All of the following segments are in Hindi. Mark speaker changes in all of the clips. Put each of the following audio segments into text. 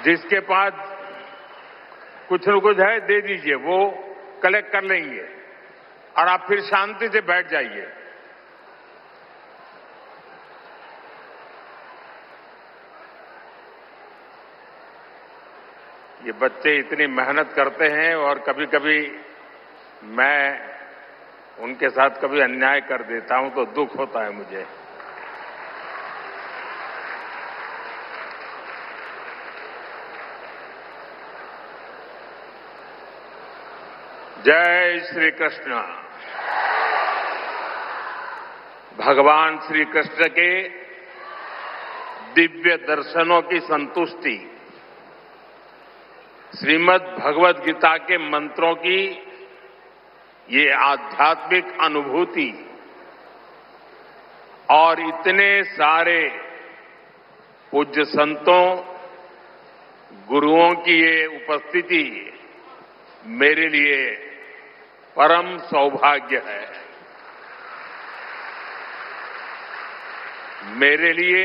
Speaker 1: जिसके पास कुछ न कुछ है दे दीजिए, वो कलेक्ट कर लेंगे और आप फिर शांति से बैठ जाइए। ये बच्चे इतनी मेहनत करते हैं और कभी कभी मैं उनके साथ कभी अन्याय कर देता हूं तो दुख होता है मुझे। जय श्री कृष्ण। भगवान श्री कृष्ण के दिव्य दर्शनों की संतुष्टि, श्रीमद् भगवद गीता के मंत्रों की ये आध्यात्मिक अनुभूति और इतने सारे पूज्य संतों, गुरुओं की ये उपस्थिति मेरे लिए परम सौभाग्य है। मेरे लिए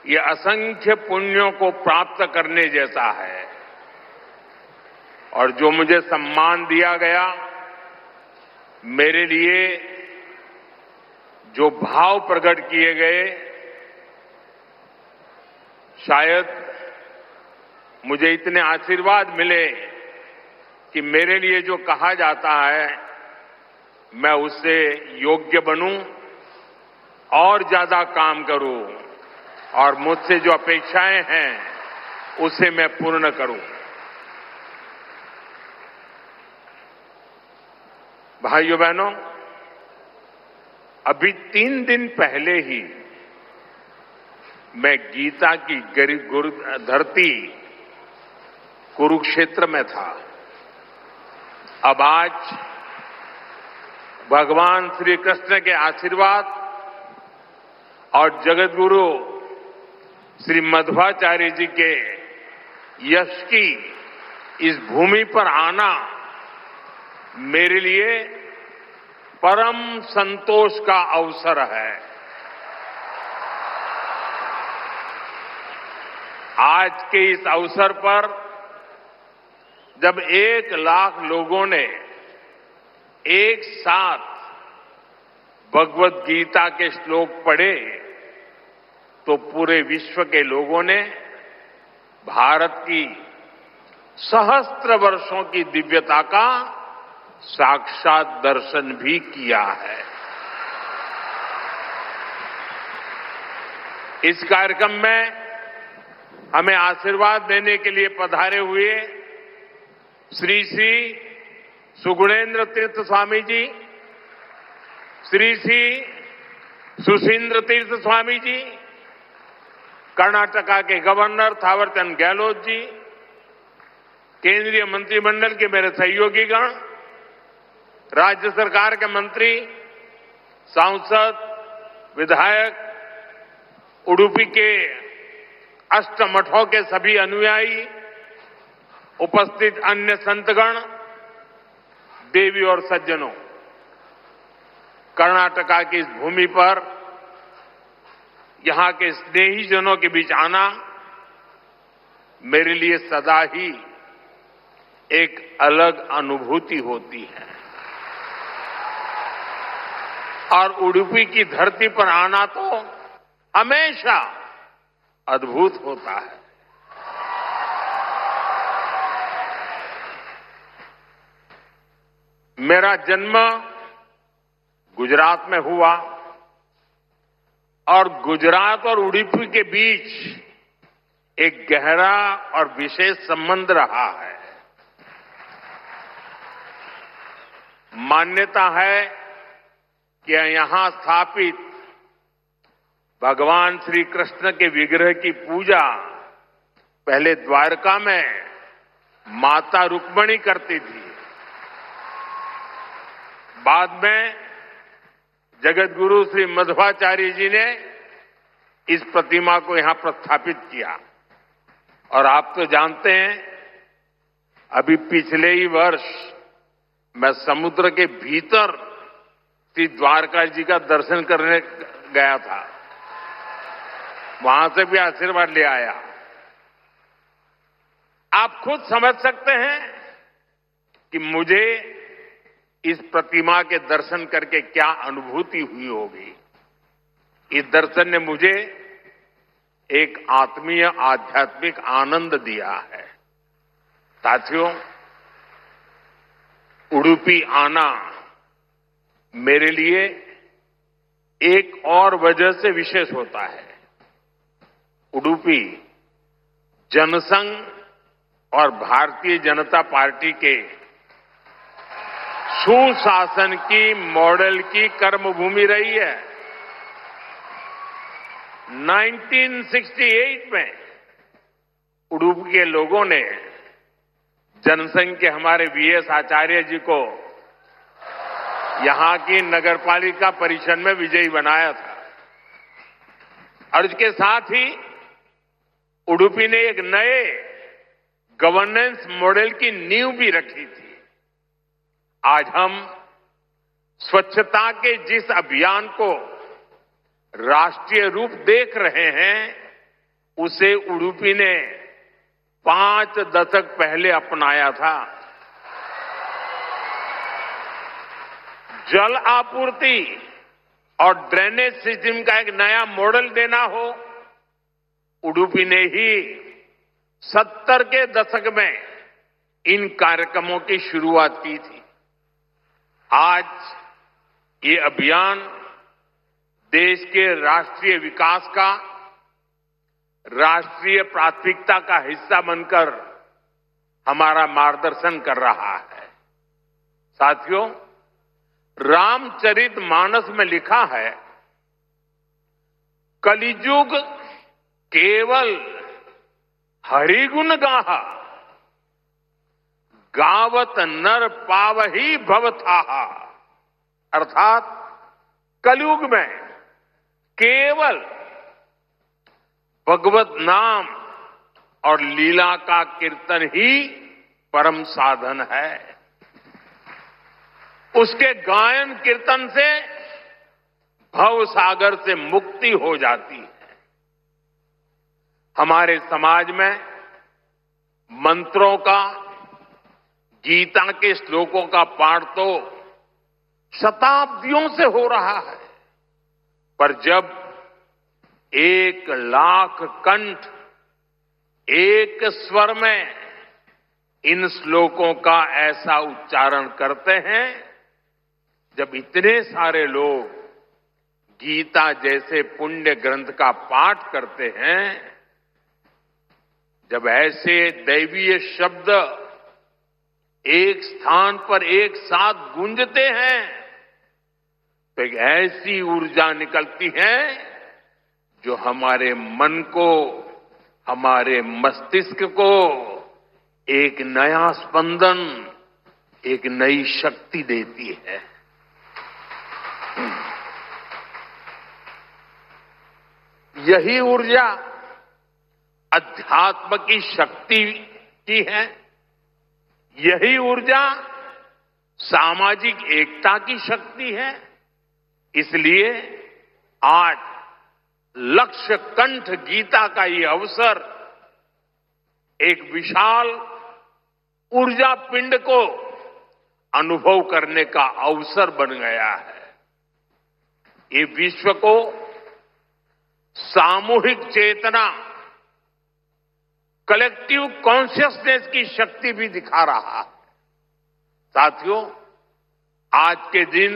Speaker 1: ये असंख्य पुण्यों को प्राप्त करने जैसा है और जो मुझे सम्मान दिया गया, मेरे लिए जो भाव प्रकट किए गए, शायद मुझे इतने आशीर्वाद मिले कि मेरे लिए जो कहा जाता है मैं उससे योग्य बनूं और ज्यादा काम करूं और मुझसे जो अपेक्षाएं हैं उसे मैं पूर्ण करूं। भाइयों बहनों, अभी 3 दिन पहले ही मैं गीता की गुरु धरती कुरुक्षेत्र में था। अब आज भगवान श्री कृष्ण के आशीर्वाद और जगतगुरु श्री मध्वाचार्य जी के यश की इस भूमि पर आना मेरे लिए परम संतोष का अवसर है। आज के इस अवसर पर जब 1 लाख लोगों ने एक साथ भगवद गीता के श्लोक पढ़े तो पूरे विश्व के लोगों ने भारत की सहस्त्र वर्षों की दिव्यता का साक्षात दर्शन भी किया है। इस कार्यक्रम में हमें आशीर्वाद देने के लिए पधारे हुए श्री श्री सुगुणेन्द्र तीर्थ स्वामी जी, श्री श्री सुशींद्र तीर्थ स्वामी जी, कर्नाटका के गवर्नर थावरचंद गहलोत जी, केंद्रीय मंत्रिमंडल के मेरे सहयोगीगण, राज्य सरकार के मंत्री, सांसद, विधायक, उडुपी के अष्टमठों के सभी अनुयायी, उपस्थित अन्य संतगण, देवी और सज्जनों, कर्नाटका की इस भूमि पर यहां के स्नेहीजनों के बीच आना मेरे लिए सदा ही एक अलग अनुभूति होती है और उडुपी की धरती पर आना तो हमेशा अद्भुत होता है। मेरा जन्म गुजरात में हुआ और गुजरात और उडुपी के बीच एक गहरा और विशेष संबंध रहा है। मान्यता है कि यहां स्थापित भगवान श्री कृष्ण के विग्रह की पूजा पहले द्वारका में माता रुक्मिणी करती थी। बाद में जगतगुरु श्री मध्वाचार्य जी ने इस प्रतिमा को यहां प्रस्थापित किया और आप तो जानते हैं, अभी पिछले ही वर्ष मैं समुद्र के भीतर श्री द्वारका जी का दर्शन करने गया था, वहां से भी आशीर्वाद ले आया आप खुद समझ सकते हैं कि मुझे इस प्रतिमा के दर्शन करके क्या अनुभूति हुई होगी। इस दर्शन ने मुझे एक आत्मीय आध्यात्मिक आनंद दिया है। साथियों, उडुपी आना मेरे लिए एक और वजह से विशेष होता है। उडुपी जनसंघ और भारतीय जनता पार्टी के सुशासन की मॉडल की कर्मभूमि रही है। 1968 में उडुपी के लोगों ने जनसंघ के हमारे वीएस आचार्य जी को यहां की नगरपालिका परिषद में विजयी बनाया था और इसके साथ ही उडुपी ने एक नए गवर्नेंस मॉडल की नींव भी रखी थी। आज हम स्वच्छता के जिस अभियान को राष्ट्रीय रूप देख रहे हैं, उसे उडुपी ने 5 दशक पहले अपनाया था। जल आपूर्ति और ड्रेनेज सिस्टम का एक नया मॉडल देना हो, उडुपी ने ही 70 के दशक में इन कार्यक्रमों की शुरुआत की थी। आज ये अभियान देश के राष्ट्रीय विकास का राष्ट्रीय प्राथमिकता का हिस्सा बनकर हमारा मार्गदर्शन कर रहा है। साथियों, रामचरितमानस में लिखा है, कलिजुग केवल हरिगुण गाहा, गावत नर पावही भवथाहा। अर्थात कलयुग में केवल भगवत नाम और लीला का कीर्तन ही परम साधन है। उसके गायन कीर्तन से भव सागर से मुक्ति हो जाती है। हमारे समाज में मंत्रों का, गीता के श्लोकों का पाठ तो शताब्दियों से हो रहा है, पर जब 1 लाख कंठ एक स्वर में इन श्लोकों का ऐसा उच्चारण करते हैं, जब इतने सारे लोग गीता जैसे पुण्य ग्रंथ का पाठ करते हैं, जब ऐसे दैवीय शब्द एक स्थान पर एक साथ गूंजते हैं, तो एक ऐसी ऊर्जा निकलती है जो हमारे मन को, हमारे मस्तिष्क को एक नया स्पंदन, एक नई शक्ति देती है। यही ऊर्जा अध्यात्म की शक्ति की है। यही ऊर्जा सामाजिक एकता की शक्ति है। इसलिए आज लक्ष्य कंठ गीता का ये अवसर एक विशाल ऊर्जा पिंड को अनुभव करने का अवसर बन गया है। ये विश्व को सामूहिक चेतना, कलेक्टिव कॉन्शियसनेस की शक्ति भी दिखा रहा है। साथियों, आज के दिन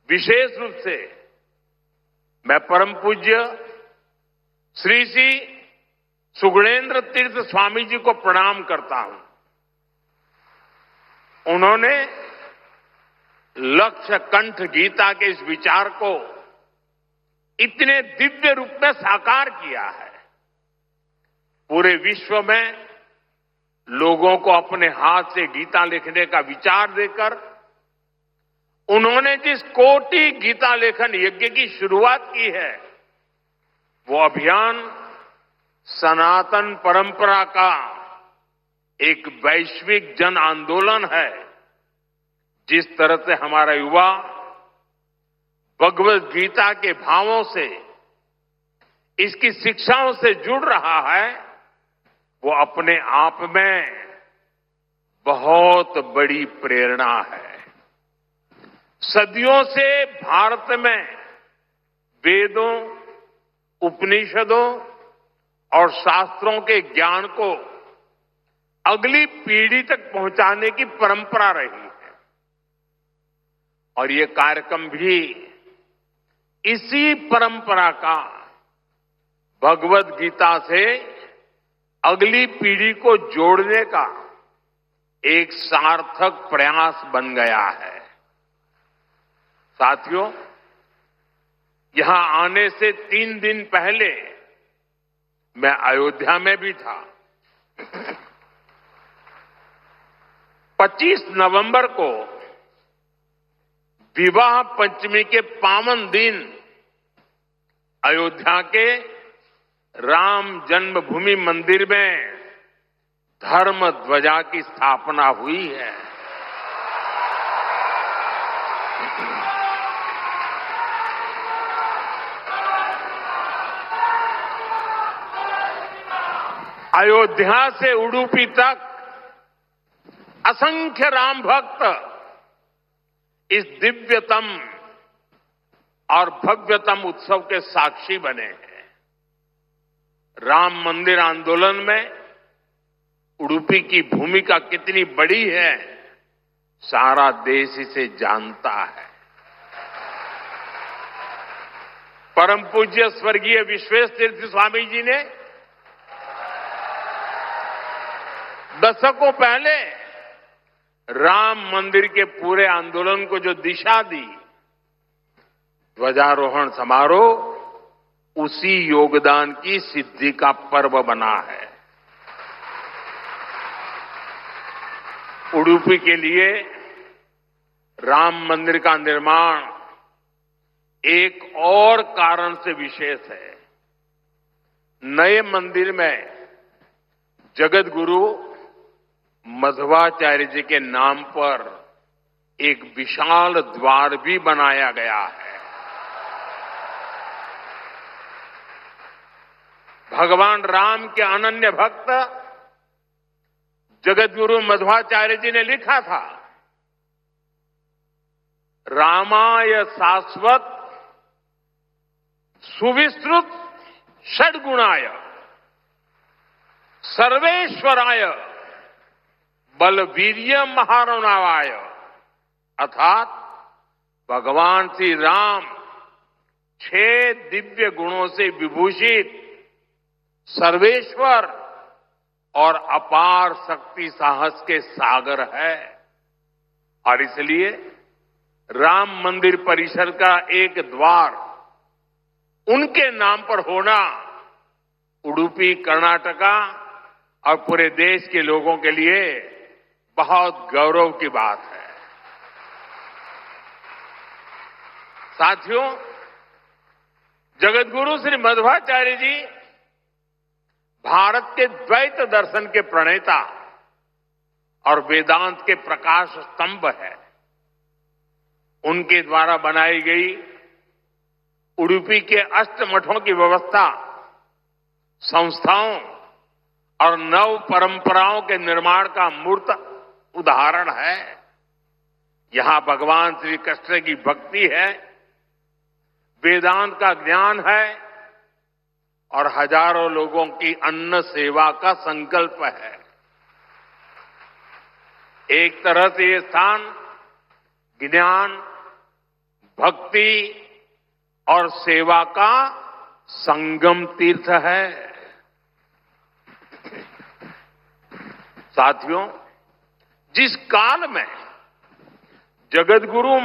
Speaker 1: विशेष रूप से मैं परम पूज्य श्री श्री सुगुणेन्द्र तीर्थ स्वामी जी को प्रणाम करता हूं। उन्होंने लक्ष्य कंठ गीता के इस विचार को इतने दिव्य रूप में साकार किया है। पूरे विश्व में लोगों को अपने हाथ से गीता लिखने का विचार देकर उन्होंने जिस कोटि गीता लेखन यज्ञ की शुरुआत की है, वो अभियान सनातन परंपरा का एक वैश्विक जन आंदोलन है। जिस तरह से हमारा युवा भगवत गीता के भावों से, इसकी शिक्षाओं से जुड़ रहा है, वो अपने आप में बहुत बड़ी प्रेरणा है। सदियों से भारत में वेदों, उपनिषदों और शास्त्रों के ज्ञान को अगली पीढ़ी तक पहुंचाने की परंपरा रही है और ये कार्यक्रम भी इसी परंपरा का भगवत गीता से अगली पीढ़ी को जोड़ने का एक सार्थक प्रयास बन गया है। साथियों, यहां आने से 3 दिन पहले मैं अयोध्या में भी था। 25 नवंबर को विवाह पंचमी के पावन दिन अयोध्या के राम जन्मभूमि मंदिर में धर्म ध्वजा की स्थापना हुई है। अयोध्या से उडुपी तक असंख्य राम भक्त इस दिव्यतम और भव्यतम उत्सव के साक्षी बने हैं। राम मंदिर आंदोलन में उडुपी की भूमिका कितनी बड़ी है, सारा देश इसे जानता है। परम पूज्य स्वर्गीय विश्वेश तीर्थ स्वामी जी ने दशकों पहले राम मंदिर के पूरे आंदोलन को जो दिशा दी, ध्वजारोहण समारोह उसी योगदान की सिद्धि का पर्व बना है। उडुपी के लिए राम मंदिर का निर्माण एक और कारण से विशेष है। नए मंदिर में जगत गुरु मध्वाचार्य जी के नाम पर एक विशाल द्वार भी बनाया गया है। भगवान राम के अनन्य भक्त जगत गुरु मध्वाचार्य जी ने लिखा था, रामाय शाश्वत सुविस्तृत षड्गुणाय सर्वेश्वराय बलवीर्य महारणावाय, अर्थात भगवान श्री राम 6 दिव्य गुणों से विभूषित सर्वेश्वर और अपार शक्ति साहस के सागर है और इसलिए राम मंदिर परिसर का एक द्वार उनके नाम पर होना उडुपी, कर्नाटका और पूरे देश के लोगों के लिए बहुत गौरव की बात है। साथियों, जगत गुरु श्री मध्वाचार्य जी भारत के द्वैत दर्शन के प्रणेता और वेदांत के प्रकाश स्तंभ है। उनके द्वारा बनाई गई उडुपी के अष्टमठों की व्यवस्था संस्थाओं और नव परंपराओं के निर्माण का मूर्त उदाहरण है। यहां भगवान श्री कृष्ण की भक्ति है, वेदांत का ज्ञान है और हजारों लोगों की अन्न सेवा का संकल्प है। एक तरह से ये स्थान ज्ञान, भक्ति और सेवा का संगम तीर्थ है। साथियों, जिस काल में जगत गुरु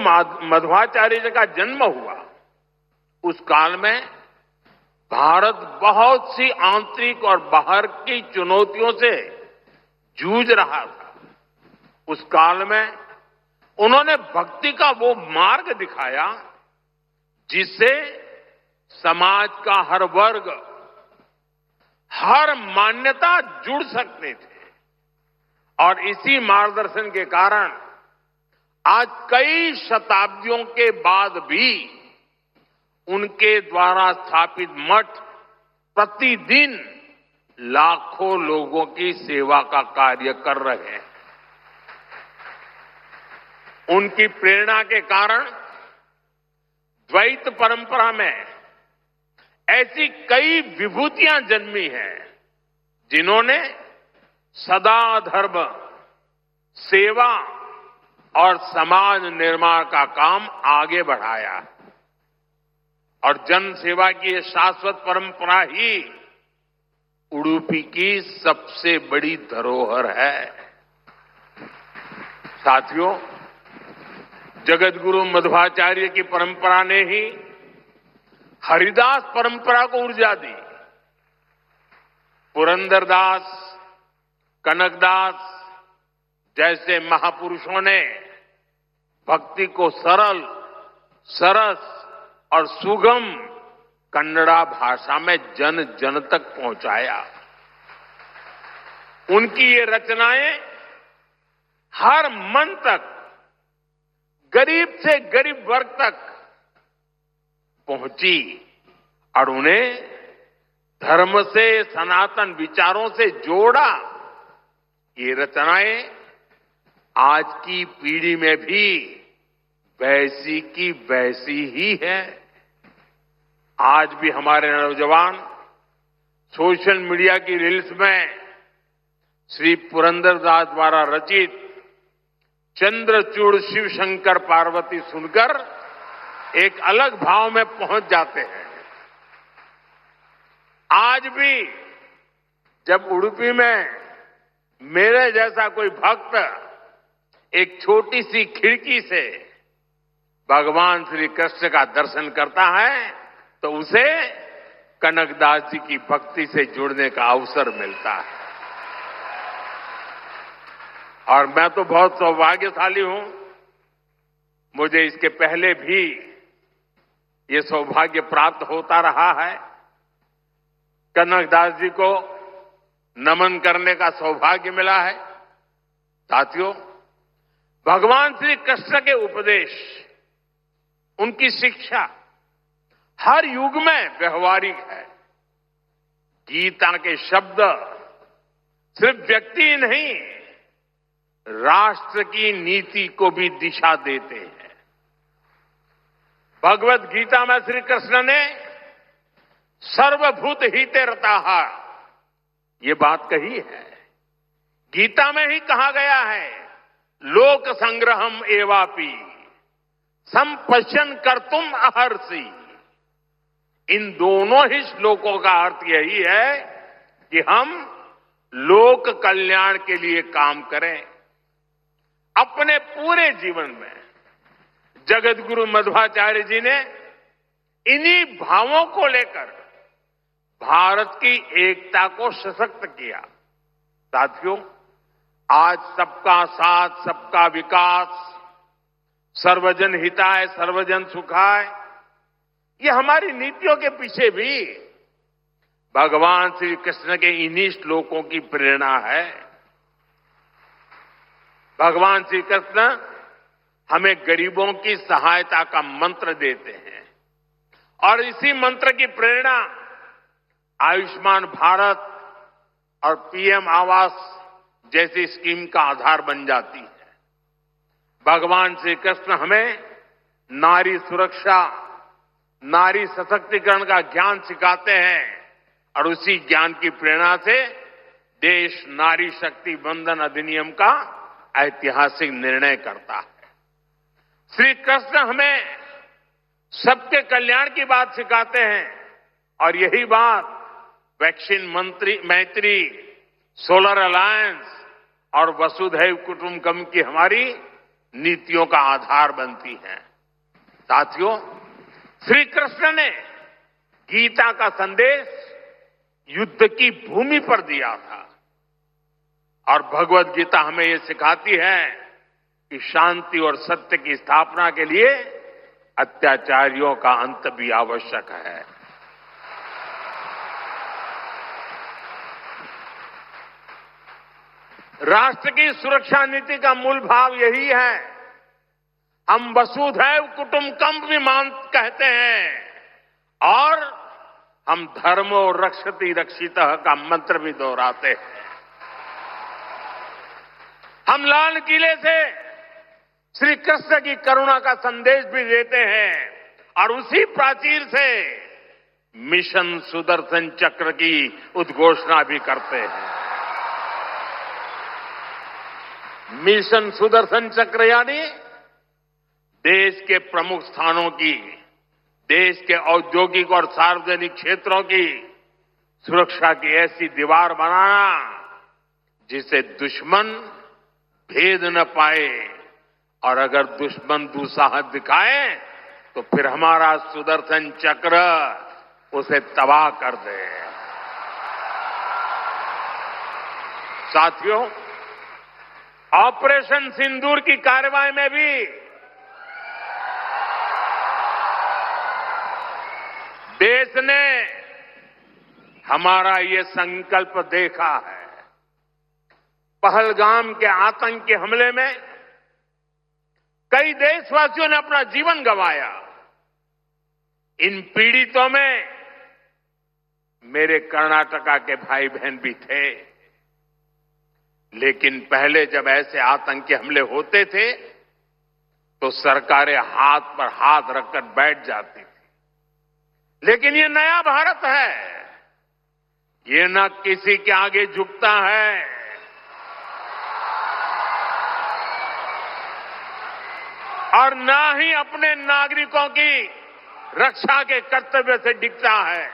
Speaker 1: मध्वाचार्य जी का जन्म हुआ, उस काल में भारत बहुत सी आंतरिक और बाहर की चुनौतियों से जूझ रहा था। उस काल में उन्होंने भक्ति का वो मार्ग दिखाया जिससे समाज का हर वर्ग, हर मान्यता जुड़ सकते थे और इसी मार्गदर्शन के कारण आज कई शताब्दियों के बाद भी उनके द्वारा स्थापित मठ प्रतिदिन लाखों लोगों की सेवा का कार्य कर रहे हैं। उनकी प्रेरणा के कारण द्वैत परंपरा में ऐसी कई विभूतियां जन्मी हैं जिन्होंने सदा धर्म, सेवा और समाज निर्माण का काम आगे बढ़ाया और जन सेवा की ये शाश्वत परंपरा ही उडुपी की सबसे बड़ी धरोहर है। साथियों, जगतगुरु मध्वाचार्य की परंपरा ने ही हरिदास परंपरा को ऊर्जा दी। पुरंदरदास, कनकदास जैसे महापुरुषों ने भक्ति को सरल, सरस और सुगम कन्नड़ा भाषा में जन जन तक पहुंचाया। उनकी ये रचनाएं हर मन तक, गरीब से गरीब वर्ग तक पहुंची और उन्हें धर्म से, सनातन विचारों से जोड़ा। ये रचनाएं आज की पीढ़ी में भी वैसी की वैसी ही है। आज भी हमारे नौजवान सोशल मीडिया की रील्स में श्री पुरंदरदास द्वारा रचित चंद्रचूड़ शिव शंकर पार्वती सुनकर एक अलग भाव में पहुंच जाते हैं। आज भी जब उडुपी में मेरे जैसा कोई भक्त एक छोटी सी खिड़की से भगवान श्री कृष्ण का दर्शन करता है तो उसे कनकदास जी की भक्ति से जुड़ने का अवसर मिलता है। और मैं तो बहुत सौभाग्यशाली हूं, मुझे इसके पहले भी ये सौभाग्य प्राप्त होता रहा है। कनकदास जी को नमन करने का सौभाग्य मिला है। साथियों, भगवान श्री कृष्ण के उपदेश, उनकी शिक्षा हर युग में व्यवहारिक है। गीता के शब्द सिर्फ व्यक्ति ही नहीं, राष्ट्र की नीति को भी दिशा देते हैं। भगवत गीता में श्री कृष्ण ने सर्वभूत हिते रताः ये बात कही है। गीता में ही कहा गया है, लोक संग्रहम एवापि संपश्यन कर्तुम अर्हसि। इन दोनों ही श्लोकों का अर्थ यही है कि हम लोक कल्याण के लिए काम करें। अपने पूरे जीवन में जगतगुरु मध्वाचार्य जी ने इन्हीं भावों को लेकर भारत की एकता को सशक्त किया। साथियों, आज सबका साथ, सबका विकास, सर्वजन हिताय, सर्वजन सुखाय, ये हमारी नीतियों के पीछे भी भगवान श्री कृष्ण के इन्हीं श्लोकों की प्रेरणा है। भगवान श्री कृष्ण हमें गरीबों की सहायता का मंत्र देते हैं और इसी मंत्र की प्रेरणा आयुष्मान भारत और पीएम आवास जैसी स्कीम का आधार बन जाती है। भगवान श्री कृष्ण हमें नारी सुरक्षा, नारी सशक्तिकरण का ज्ञान सिखाते हैं और उसी ज्ञान की प्रेरणा से देश नारी शक्ति बंधन अधिनियम का ऐतिहासिक निर्णय करता है। श्री कृष्ण हमें सबके कल्याण की बात सिखाते हैं और यही बात वैक्सीन मैत्री, सोलर अलायंस और वसुधैव कुटुंबकम की हमारी नीतियों का आधार बनती है। साथियों, श्री कृष्ण ने गीता का संदेश युद्ध की भूमि पर दिया था और भगवत गीता हमें ये सिखाती है कि शांति और सत्य की स्थापना के लिए अत्याचारियों का अंत भी आवश्यक है। राष्ट्र की सुरक्षा नीति का मूल भाव यही है। हम वसुधैव कुटुंबकम भी कहते हैं और हम धर्मो रक्षति रक्षितः का मंत्र भी दोहराते हैं। हम लाल किले से श्री कृष्ण की करुणा का संदेश भी देते हैं और उसी प्राचीर से मिशन सुदर्शन चक्र की उद्घोषणा भी करते हैं। मिशन सुदर्शन चक्र यानी देश के प्रमुख स्थानों की, देश के औद्योगिक और सार्वजनिक क्षेत्रों की सुरक्षा की ऐसी दीवार बनाना जिसे दुश्मन भेद न पाए, और अगर दुश्मन दुस्साहस दिखाए तो फिर हमारा सुदर्शन चक्र उसे तबाह कर दे। साथियों, ऑपरेशन सिंदूर की कार्रवाई में भी देश ने हमारा ये संकल्प देखा है। पहलगाम के आतंकी हमले में कई देशवासियों ने अपना जीवन गंवाया। इन पीड़ितों में मेरे कर्नाटका के भाई बहन भी थे। लेकिन पहले जब ऐसे आतंकी हमले होते थे तो सरकारें हाथ पर हाथ रखकर बैठ जाती थी। लेकिन ये नया भारत है, ये न किसी के आगे झुकता है, और न ही अपने नागरिकों की रक्षा के कर्तव्य से डिगता है।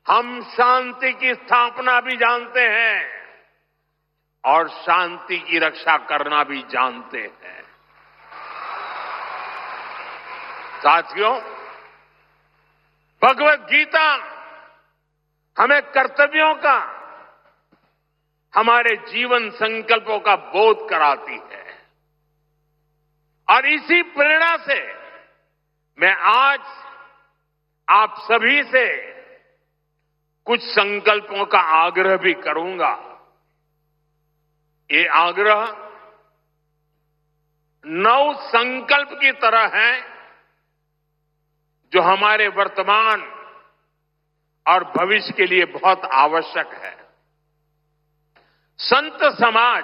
Speaker 1: हम शांति की स्थापना भी जानते हैं और शांति की रक्षा करना भी जानते हैं। साथियों, भगवत गीता हमें कर्तव्यों का, हमारे जीवन संकल्पों का बोध कराती है। और इसी प्रेरणा से मैं आज आप सभी से कुछ संकल्पों का आग्रह भी करूंगा। ये आग्रह 9 संकल्प की तरह है जो हमारे वर्तमान और भविष्य के लिए बहुत आवश्यक है। संत समाज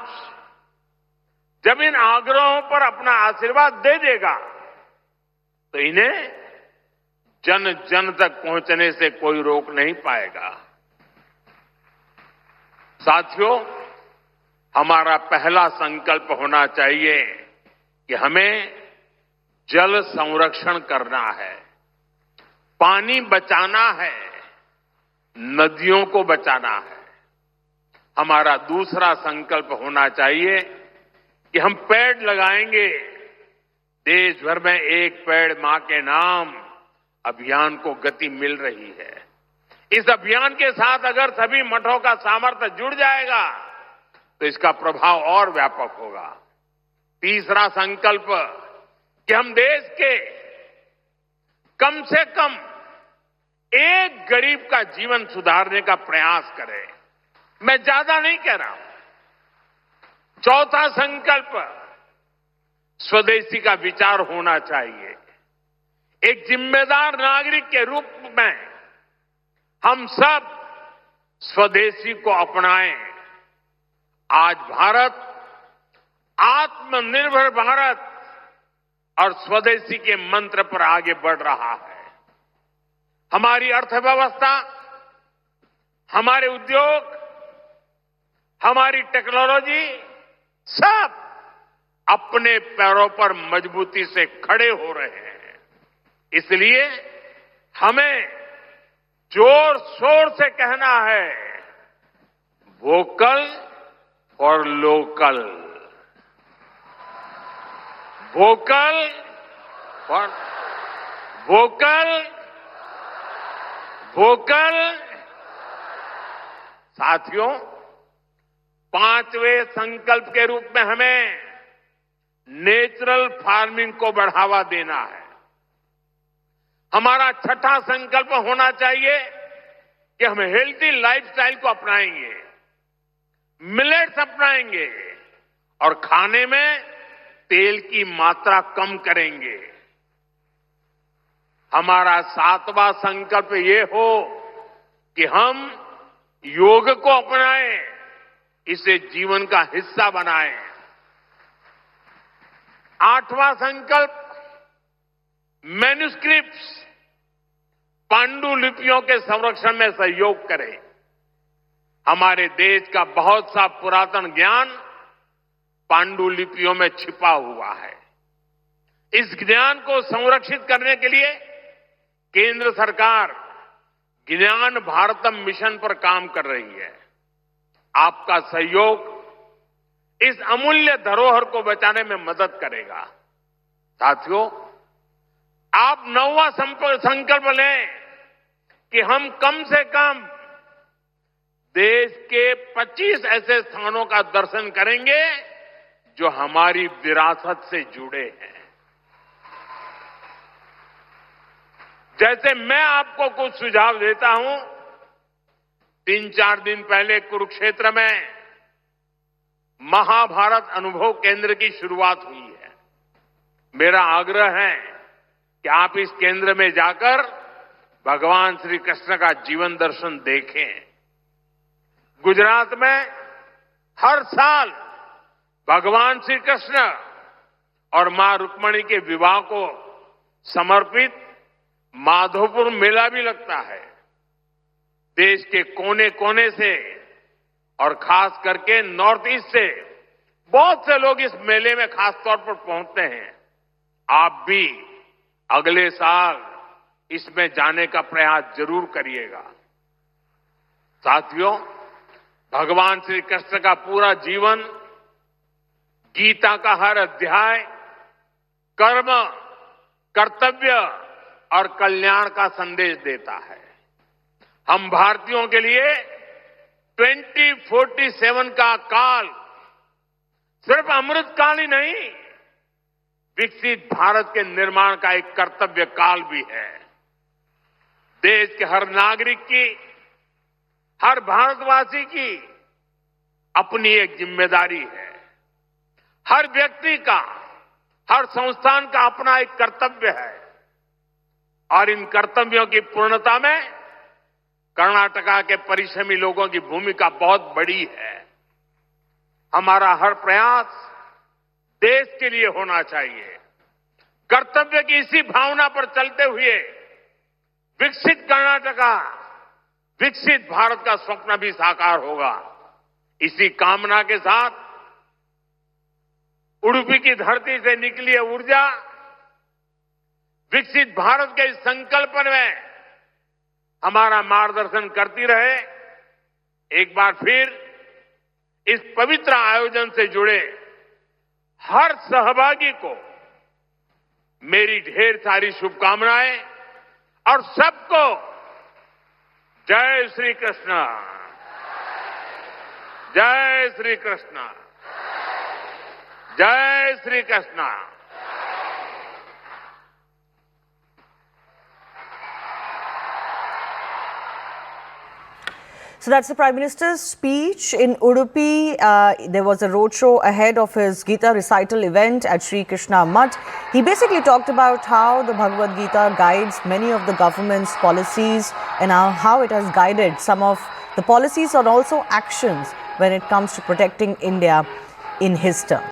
Speaker 1: जब इन आग्रहों पर अपना आशीर्वाद दे देगा तो इन्हें जन जन तक पहुंचने से कोई रोक नहीं पाएगा। साथियों, हमारा पहला संकल्प होना चाहिए कि हमें जल संरक्षण करना है, पानी बचाना है, नदियों को बचाना है। हमारा दूसरा संकल्प होना चाहिए कि हम पेड़ लगाएंगे। देश भर में एक पेड़ मां के नाम अभियान को गति मिल रही है। इस अभियान के साथ अगर सभी मठों का सामर्थ्य जुड़ जाएगा तो इसका प्रभाव और व्यापक होगा। तीसरा संकल्प कि हम देश के कम से कम एक गरीब का जीवन सुधारने का प्रयास करें। मैं ज्यादा नहीं कह रहा हूं। चौथा संकल्प, स्वदेशी का विचार होना चाहिए। एक जिम्मेदार नागरिक के रूप में हम सब स्वदेशी को अपनाएं। आज भारत आत्मनिर्भर भारत और स्वदेशी के मंत्र पर आगे बढ़ रहा है। हमारी अर्थव्यवस्था, हमारे उद्योग, हमारी टेक्नोलॉजी सब अपने पैरों पर मजबूती से खड़े हो रहे हैं। इसलिए हमें जोर शोर से कहना है, vocal for local, vocal for vocal, vocal. साथियों, 5वें संकल्प के रूप में हमें नेचुरल फार्मिंग को बढ़ावा देना है। हमारा छठा संकल्प होना चाहिए कि हम हेल्थी लाइफस्टाइल को अपनाएंगे, मिलेट्स अपनाएंगे और खाने में तेल की मात्रा कम करेंगे। हमारा 7वां संकल्प ये हो कि हम योग को अपनाएं, इसे जीवन का हिस्सा बनाएं। 8वां संकल्प मैन्युस्क्रिप्ट्स, पांडुलिपियों के संरक्षण में सहयोग करें। हमारे देश का बहुत सा पुरातन ज्ञान पांडुलिपियों में छिपा हुआ है। इस ज्ञान को संरक्षित करने के लिए केंद्र सरकार ज्ञान भारतम मिशन पर काम कर रही है। आपका सहयोग इस अमूल्य धरोहर को बचाने में मदद करेगा। साथियों, आप 9वां संकल्प लें कि हम कम से कम देश के 25 ऐसे स्थानों का दर्शन करेंगे जो हमारी विरासत से जुड़े हैं। जैसे मैं आपको कुछ सुझाव देता हूं, 3-4 दिन पहले कुरुक्षेत्र में महाभारत अनुभव केंद्र की शुरुआत हुई है। मेरा आग्रह है कि आप इस केंद्र में जाकर भगवान श्री कृष्ण का जीवन दर्शन देखें। गुजरात में हर साल भगवान श्री कृष्ण और मां रुक्मणी के विवाह को समर्पित माधोपुर मेला भी लगता है। देश के कोने कोने से और खास करके नॉर्थ ईस्ट से बहुत से लोग इस मेले में खास तौर पर पहुंचते हैं। आप भी अगले साल इसमें जाने का प्रयास जरूर करिएगा। साथियों, भगवान श्री कृष्ण का पूरा जीवन, गीता का हर अध्याय कर्म, कर्तव्य और कल्याण का संदेश देता है। हम भारतीयों के लिए 2047 का काल सिर्फ अमृत काल ही नहीं, विकसित भारत के निर्माण का एक कर्तव्य काल भी है। देश के हर नागरिक की, हर भारतवासी की अपनी एक जिम्मेदारी है। हर व्यक्ति का, हर संस्थान का अपना एक कर्तव्य है और इन कर्तव्यों की पूर्णता में कर्नाटका के परिश्रमी लोगों की भूमिका बहुत बड़ी है। हमारा हर प्रयास देश के लिए होना चाहिए। कर्तव्य की इसी भावना पर चलते हुए विकसित कर्नाटका, विकसित भारत का स्वप्न भी साकार होगा। इसी कामना के साथ उडुपी की धरती से निकली ऊर्जा विकसित भारत के इस संकल्प में हमारा मार्गदर्शन करती रहे। एक बार फिर इस पवित्र आयोजन से जुड़े हर सहभागी को मेरी ढेर सारी शुभकामनाएं और सबको जय श्री कृष्ण, जय श्री कृष्ण, जय Shri Krishna.
Speaker 2: So that's the Prime Minister's speech in Udupi. There was a roadshow ahead of his Gita recital event at Sri Krishna Mutt. He basically talked about how the Bhagavad Gita guides many of the government's policies and how it has guided some of the policies and also actions when it comes to protecting India in his term.